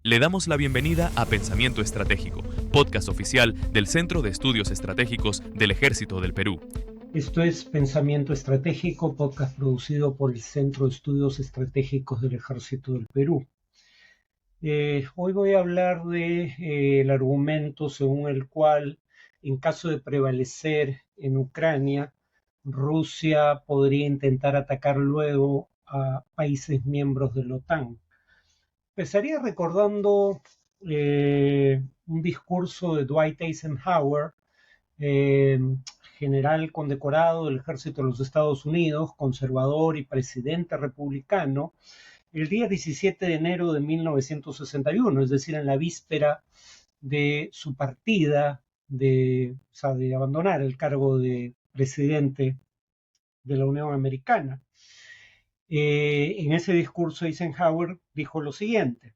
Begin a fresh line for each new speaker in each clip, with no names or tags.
Le damos la bienvenida a Pensamiento Estratégico, podcast oficial del Centro de Estudios Estratégicos del Ejército del Perú.
Esto es Pensamiento Estratégico, podcast producido por el Centro de Estudios Estratégicos del Ejército del Perú. Hoy voy a hablar del argumento según el cual, en caso de prevalecer en Ucrania, Rusia podría intentar atacar luego a países miembros de la OTAN. Empezaría recordando un discurso de Dwight Eisenhower, eh, general condecorado del Ejército de los Estados Unidos, conservador y presidente republicano, el día 17 de enero de 1961, es decir, en la víspera de su partida, de abandonar el cargo de presidente de la Unión Americana. En ese discurso Eisenhower dijo lo siguiente: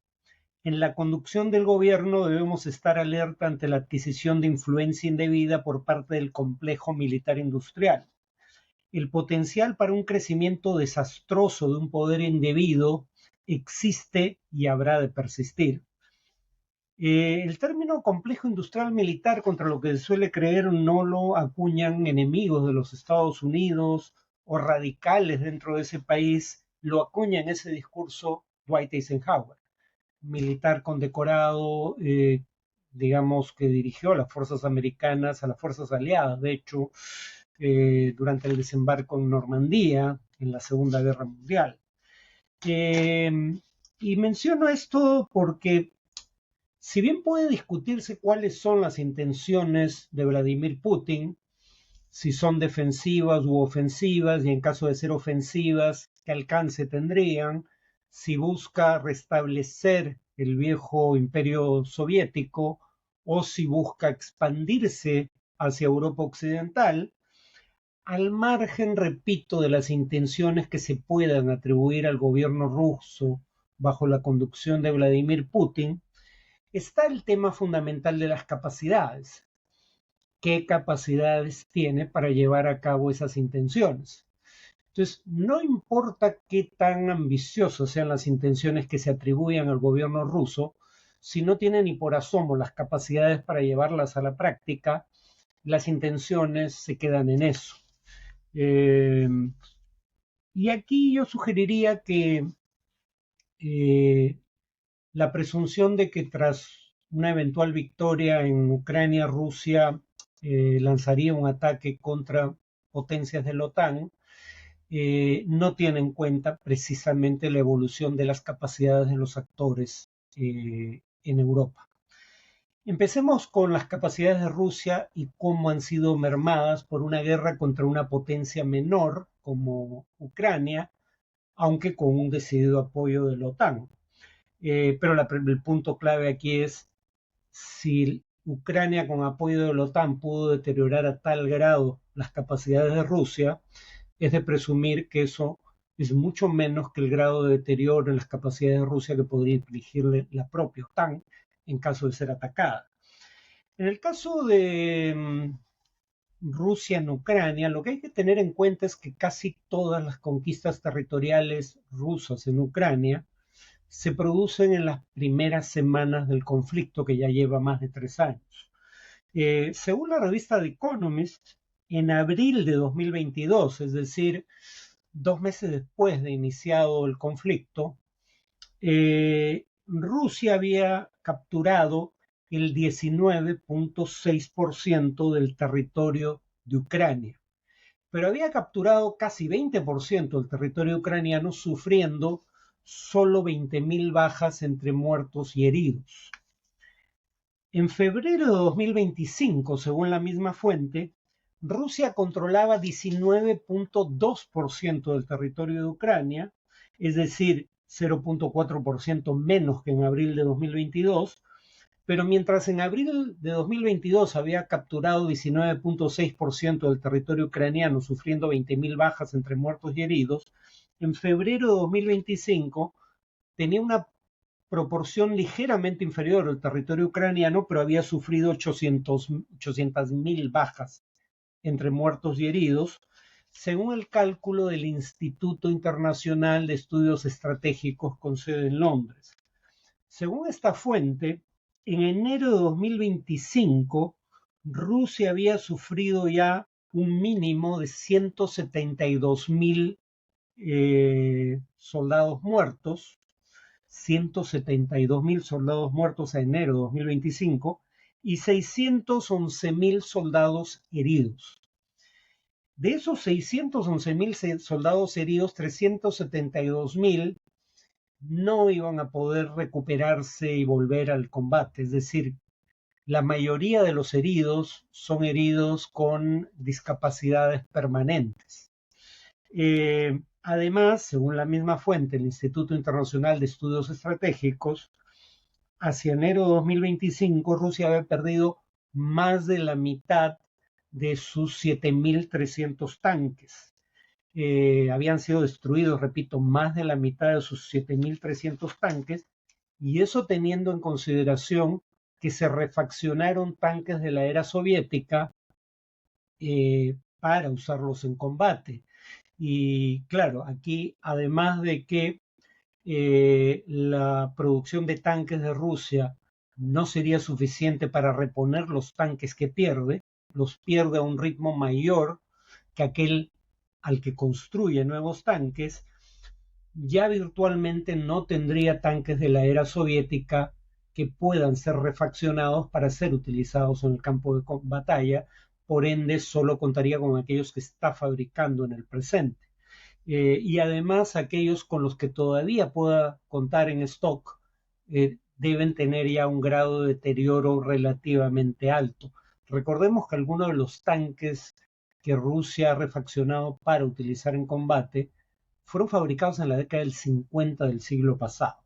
en la conducción del gobierno debemos estar alerta ante la adquisición de influencia indebida por parte del complejo militar industrial. El potencial para un crecimiento desastroso de un poder indebido existe y habrá de persistir. El término complejo industrial militar, contra lo que se suele creer, no lo acuñan enemigos de los Estados Unidos o radicales dentro de ese país, lo acuña en ese discurso Dwight Eisenhower, militar condecorado, digamos que dirigió a las fuerzas americanas, a las fuerzas aliadas, de hecho, durante el desembarco en Normandía, en la Segunda Guerra Mundial. Y menciono esto porque, si bien puede discutirse cuáles son las intenciones de Vladimir Putin, si son defensivas u ofensivas, y en caso de ser ofensivas, qué alcance tendrían, si busca restablecer el viejo imperio soviético o si busca expandirse hacia Europa Occidental, al margen, repito, de las intenciones que se puedan atribuir al gobierno ruso bajo la conducción de Vladimir Putin, está el tema fundamental de las capacidades. ¿Qué capacidades tiene para llevar a cabo esas intenciones? Entonces, no importa qué tan ambiciosas sean las intenciones que se atribuyan al gobierno ruso, si no tiene ni por asomo las capacidades para llevarlas a la práctica, las intenciones se quedan en eso. Y aquí yo sugeriría que la presunción de que tras una eventual victoria en Ucrania, Rusia lanzaría un ataque contra potencias de la OTAN, no tiene en cuenta precisamente la evolución de las capacidades de los actores en Europa. Empecemos con las capacidades de Rusia y cómo han sido mermadas por una guerra contra una potencia menor como Ucrania, aunque con un decidido apoyo de la OTAN. Pero el punto clave aquí es si Ucrania con apoyo de la OTAN pudo deteriorar a tal grado las capacidades de Rusia, es de presumir que eso es mucho menos que el grado de deterioro en las capacidades de Rusia que podría infligirle la propia OTAN en caso de ser atacada. En el caso de Rusia en Ucrania, lo que hay que tener en cuenta es que casi todas las conquistas territoriales rusas en Ucrania se producen en las primeras semanas del conflicto, que ya lleva más de 3 años. Según la revista The Economist, en abril de 2022, es decir, 2 meses después de iniciado el conflicto, Rusia había capturado el 19.6% del territorio de Ucrania, pero había capturado casi 20% del territorio ucraniano, sufriendo solo 20.000 bajas entre muertos y heridos. En febrero de 2025, según la misma fuente, Rusia controlaba 19.2% del territorio de Ucrania, es decir, 0.4% menos que en abril de 2022, pero mientras en abril de 2022 había capturado 19.6% del territorio ucraniano, sufriendo 20.000 bajas entre muertos y heridos, en febrero de 2025 tenía una proporción ligeramente inferior al territorio ucraniano, pero había sufrido 800.000 bajas entre muertos y heridos, según el cálculo del Instituto Internacional de Estudios Estratégicos con sede en Londres. Según esta fuente, en enero de 2025, Rusia había sufrido ya un mínimo de 172.000 soldados muertos, 172.000 soldados muertos a enero de 2025 y 611.000 soldados heridos. De esos 611.000 soldados heridos, 372.000 no iban a poder recuperarse y volver al combate. Es decir, la mayoría de los heridos son heridos con discapacidades permanentes. Además, según la misma fuente, el Instituto Internacional de Estudios Estratégicos, hacia enero de 2025, Rusia había perdido más de la mitad de sus 7.300 tanques. Habían sido destruidos, repito, más de la mitad de sus 7.300 tanques, y eso teniendo en consideración que se refaccionaron tanques de la era soviética para usarlos en combate. Y claro, aquí, además de que la producción de tanques de Rusia no sería suficiente para reponer los tanques que pierde, los pierde a un ritmo mayor que aquel al que construye nuevos tanques, ya virtualmente no tendría tanques de la era soviética que puedan ser refaccionados para ser utilizados en el campo de batalla, por ende solo contaría con aquellos que está fabricando en el presente. Y además aquellos con los que todavía pueda contar en stock deben tener ya un grado de deterioro relativamente alto. Recordemos que algunos de los tanques que Rusia ha refaccionado para utilizar en combate fueron fabricados en la década del 50 del siglo pasado.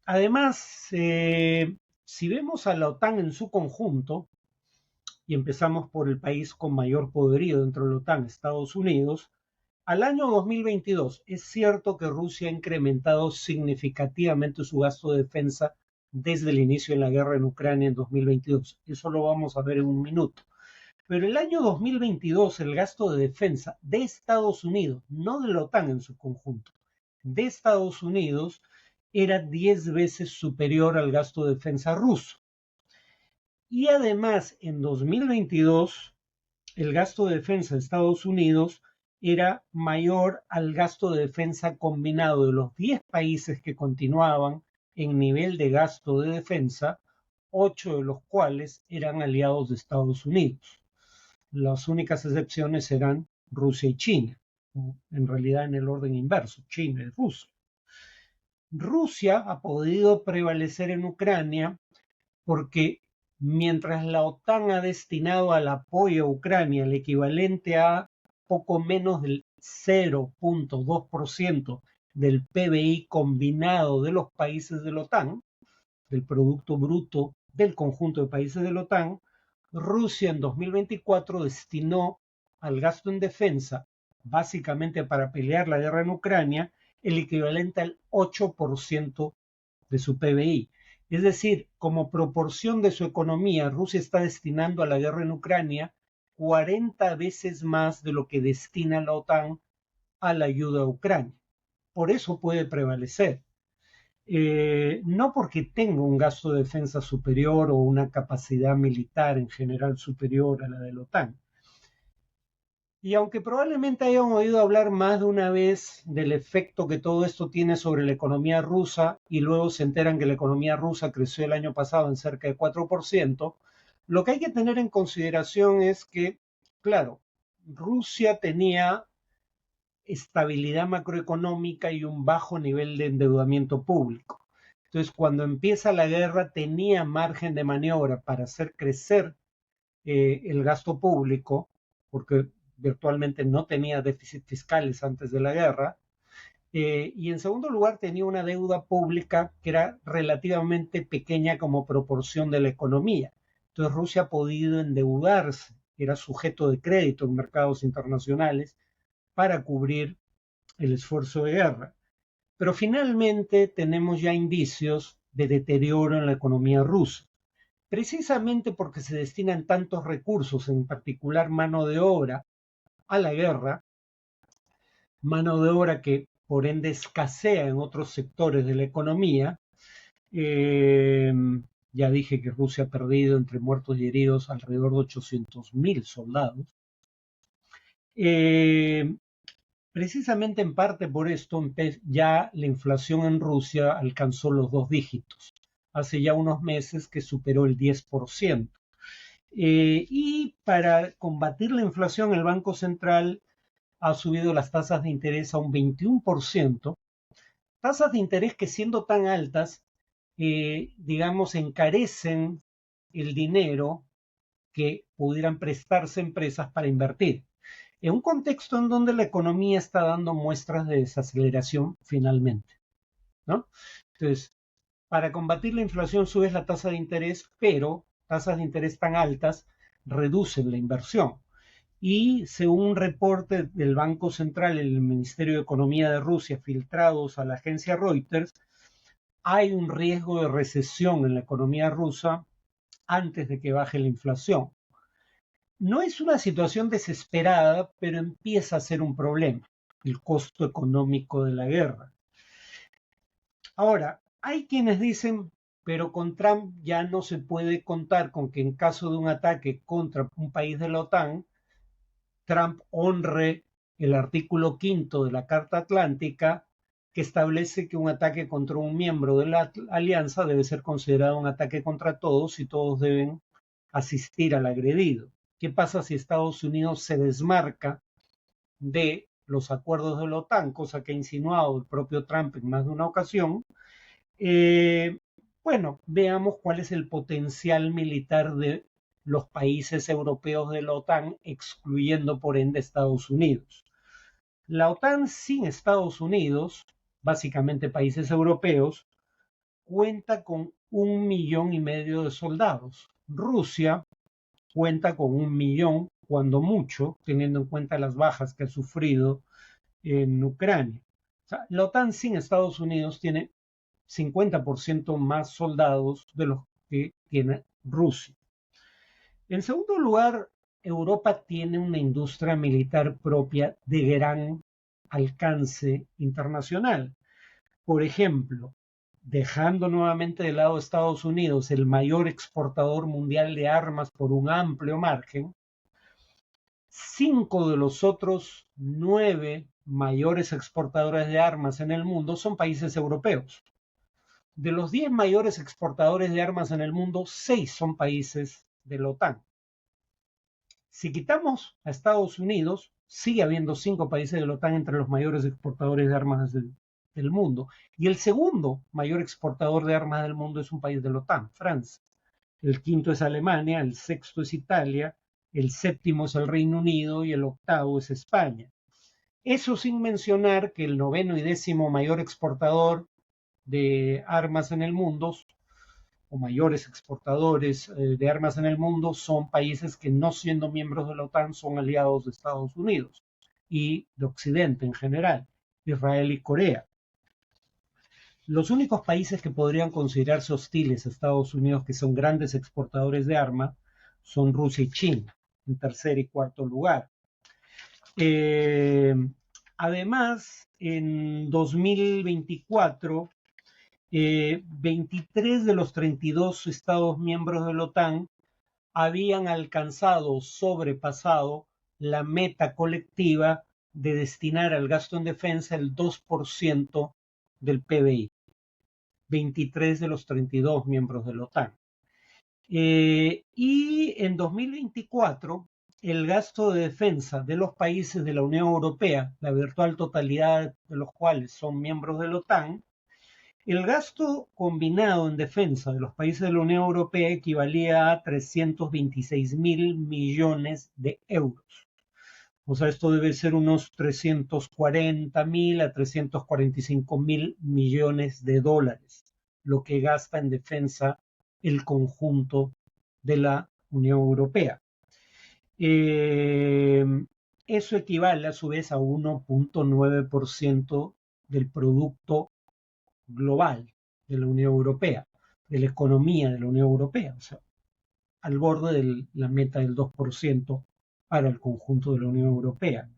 Además, si vemos a la OTAN en su conjunto, y empezamos por el país con mayor poderío dentro de la OTAN, Estados Unidos, al año 2022 es cierto que Rusia ha incrementado significativamente su gasto de defensa desde el inicio de la guerra en Ucrania en 2022. Eso lo vamos a ver en un minuto. Pero el año 2022 el gasto de defensa de Estados Unidos, no de la OTAN en su conjunto, de Estados Unidos era 10 veces superior al gasto de defensa ruso. Y además, en 2022, el gasto de defensa de Estados Unidos era mayor al gasto de defensa combinado de los 10 países que continuaban en nivel de gasto de defensa, 8 de los cuales eran aliados de Estados Unidos. Las únicas excepciones eran Rusia y China, en realidad en el orden inverso, China y Rusia. Rusia ha podido prevalecer en Ucrania porque mientras la OTAN ha destinado al apoyo a Ucrania el equivalente a poco menos del 0.2% del PBI combinado de los países de la OTAN, del Producto Bruto del conjunto de países de la OTAN, Rusia en 2024 destinó al gasto en defensa, básicamente para pelear la guerra en Ucrania, el equivalente al 8% de su PBI. Es decir, como proporción de su economía, Rusia está destinando a la guerra en Ucrania 40 veces más de lo que destina la OTAN a la ayuda a Ucrania. Por eso puede prevalecer. No porque tenga un gasto de defensa superior o una capacidad militar en general superior a la de la OTAN. Y aunque probablemente hayan oído hablar más de una vez del efecto que todo esto tiene sobre la economía rusa y luego se enteran que la economía rusa creció el año pasado en cerca de 4%, lo que hay que tener en consideración es que, claro, Rusia tenía estabilidad macroeconómica y un bajo nivel de endeudamiento público. Entonces, cuando empieza la guerra, tenía margen de maniobra para hacer crecer el gasto público, porque virtualmente no tenía déficit fiscales antes de la guerra, y en segundo lugar tenía una deuda pública que era relativamente pequeña como proporción de la economía. Entonces Rusia ha podido endeudarse, era sujeto de crédito en mercados internacionales para cubrir el esfuerzo de guerra. Pero finalmente tenemos ya indicios de deterioro en la economía rusa, precisamente porque se destinan tantos recursos, en particular mano de obra, a la guerra, mano de obra que por ende escasea en otros sectores de la economía. Ya dije que Rusia ha perdido entre muertos y heridos alrededor de 800.000 soldados. Precisamente en parte por esto ya la inflación en Rusia alcanzó los 2 dígitos. Hace ya unos meses que superó el 10%. Y para combatir la inflación, el Banco Central ha subido las tasas de interés a un 21%. Tasas de interés que, siendo tan altas, digamos, encarecen el dinero que pudieran prestarse empresas para invertir, en un contexto en donde la economía está dando muestras de desaceleración finalmente, ¿no? Entonces, para combatir la inflación subes la tasa de interés, pero tasas de interés tan altas reducen la inversión. Y según un reporte del Banco Central y el Ministerio de Economía de Rusia filtrados a la agencia Reuters, hay un riesgo de recesión en la economía rusa antes de que baje la inflación. No es una situación desesperada, pero empieza a ser un problema, el costo económico de la guerra. Ahora, hay quienes dicen, pero con Trump ya no se puede contar con que en caso de un ataque contra un país de la OTAN, Trump honre el artículo 5 de la Carta Atlántica, que establece que un ataque contra un miembro de la alianza debe ser considerado un ataque contra todos y todos deben asistir al agredido. ¿Qué pasa si Estados Unidos se desmarca de los acuerdos de la OTAN, cosa que ha insinuado el propio Trump en más de una ocasión? Bueno, veamos cuál es el potencial militar de los países europeos de la OTAN, excluyendo por ende Estados Unidos. La OTAN sin Estados Unidos, básicamente países europeos, cuenta con 1,5 millones de soldados. Rusia cuenta con 1 millón, cuando mucho, teniendo en cuenta las bajas que ha sufrido en Ucrania. O sea, la OTAN sin Estados Unidos tiene 50% más soldados de los que tiene Rusia. En segundo lugar, Europa tiene una industria militar propia de gran alcance internacional. Por ejemplo, dejando nuevamente de lado a Estados Unidos, el mayor exportador mundial de armas por un amplio margen, 5 de los otros 9 mayores exportadores de armas en el mundo son países europeos. De los 10 mayores exportadores de armas en el mundo, 6 son países de la OTAN. Si quitamos a Estados Unidos, sigue habiendo 5 países de la OTAN entre los mayores exportadores de armas del mundo. Y el segundo mayor exportador de armas del mundo es un país de la OTAN, Francia. El quinto es Alemania, el sexto es Italia, el séptimo es el Reino Unido y el octavo es España. Eso sin mencionar que el noveno y décimo mayor exportador de armas en el mundo, o mayores exportadores de armas en el mundo, son países que, no siendo miembros de la OTAN, son aliados de Estados Unidos y de Occidente en general, Israel y Corea. Los únicos países que podrían considerarse hostiles a Estados Unidos, que son grandes exportadores de armas, son Rusia y China, en tercer y cuarto lugar. Además, en 2024, 23 de los 32 Estados miembros de la OTAN habían alcanzado o sobrepasado la meta colectiva de destinar al gasto en defensa el 2% del PBI. 23 de los 32 miembros de la OTAN. Y en 2024, el gasto de defensa de los países de la Unión Europea, la virtual totalidad de los cuales son miembros de la OTAN, el gasto combinado en defensa de los países de la Unión Europea equivalía a 326.000 millones de euros. O sea, esto debe ser unos 340.000 a 345.000 millones de dólares, lo que gasta en defensa el conjunto de la Unión Europea. Eso equivale a su vez a 1,9% del Producto Global de la Unión Europea, de la economía de la Unión Europea, o sea, al borde de la meta del 2% para el conjunto de la Unión Europea.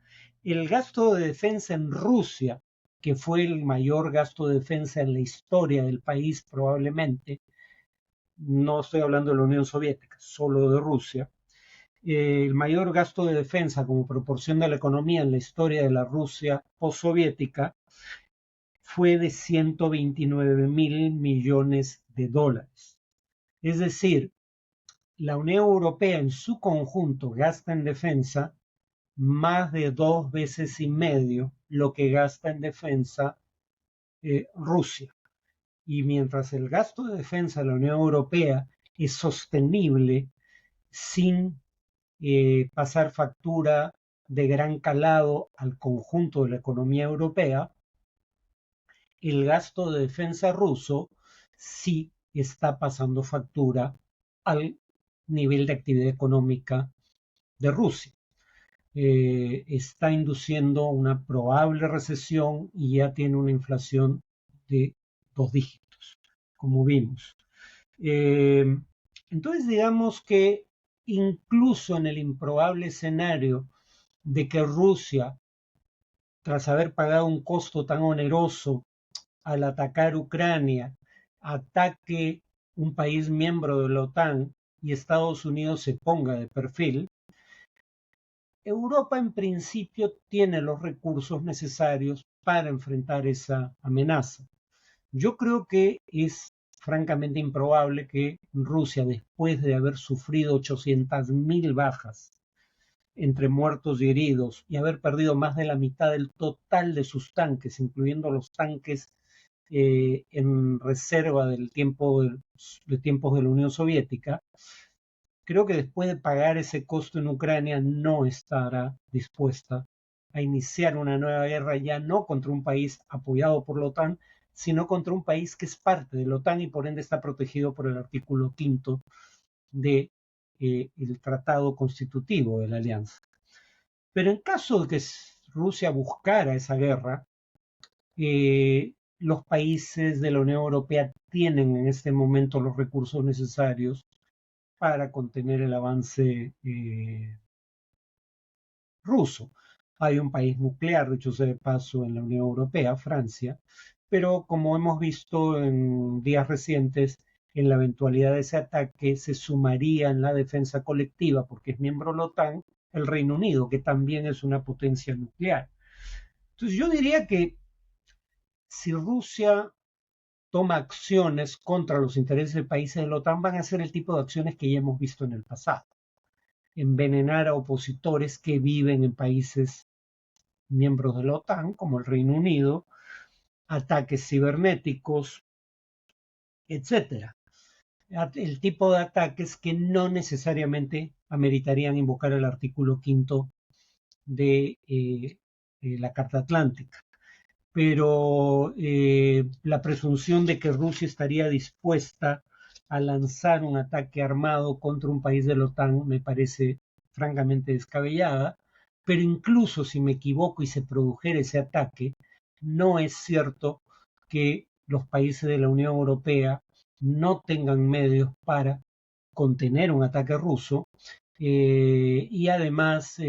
El gasto de defensa en Rusia, que fue el mayor gasto de defensa en la historia del país probablemente, no estoy hablando de la Unión Soviética, solo de Rusia, el mayor gasto de defensa como proporción de la economía en la historia de la Rusia postsoviética fue de 129.000 millones de dólares. Es decir, la Unión Europea en su conjunto gasta en defensa más de 2,5 veces lo que gasta en defensa Rusia. Y mientras el gasto de defensa de la Unión Europea es sostenible sin pasar factura de gran calado al conjunto de la economía europea, el gasto de defensa ruso sí está pasando factura al nivel de actividad económica de Rusia. Está induciendo una probable recesión y ya tiene una inflación de 2 dígitos, como vimos. Entonces, digamos que incluso en el improbable escenario de que Rusia, tras haber pagado un costo tan oneroso al atacar Ucrania, ataque un país miembro de la OTAN y Estados Unidos se ponga de perfil, Europa en principio tiene los recursos necesarios para enfrentar esa amenaza. Yo creo que es francamente improbable que Rusia, después de haber sufrido 800.000 bajas entre muertos y heridos y haber perdido más de la mitad del total de sus tanques, incluyendo los tanques en reserva de tiempos de la Unión Soviética, creo que después de pagar ese costo en Ucrania no estará dispuesta a iniciar una nueva guerra, ya no contra un país apoyado por la OTAN, sino contra un país que es parte de la OTAN y por ende está protegido por el artículo 5 del Tratado Constitutivo de la Alianza. Pero en caso de que Rusia buscara esa guerra, los países de la Unión Europea tienen en este momento los recursos necesarios para contener el avance ruso. Hay un país nuclear, dicho sea de paso, en la Unión Europea, Francia, pero como hemos visto en días recientes, en la eventualidad de ese ataque se sumaría en la defensa colectiva, porque es miembro de la OTAN, el Reino Unido, que también es una potencia nuclear. Entonces yo diría que si Rusia toma acciones contra los intereses de países de la OTAN, van a ser el tipo de acciones que ya hemos visto en el pasado. Envenenar a opositores que viven en países miembros de la OTAN, como el Reino Unido, ataques cibernéticos, etc. El tipo de ataques que no necesariamente ameritarían invocar el artículo 5 de la Carta Atlántica. Pero la presunción de que Rusia estaría dispuesta a lanzar un ataque armado contra un país de la OTAN me parece francamente descabellada, pero incluso si me equivoco y se produjera ese ataque, no es cierto que los países de la Unión Europea no tengan medios para contener un ataque ruso, y además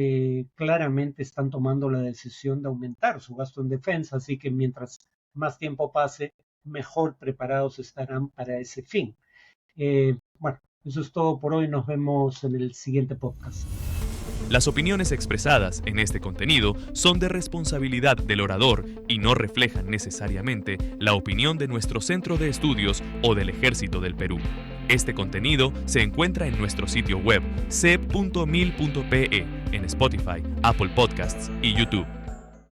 claramente están tomando la decisión de aumentar su gasto en defensa, así que mientras más tiempo pase, mejor preparados estarán para ese fin. Bueno, eso es todo por hoy, nos vemos en el siguiente podcast.
Las opiniones expresadas en este contenido son de responsabilidad del orador y no reflejan necesariamente la opinión de nuestro centro de estudios o del Ejército del Perú. Este contenido se encuentra en nuestro sitio web cep.mil.pe, en Spotify, Apple Podcasts y YouTube.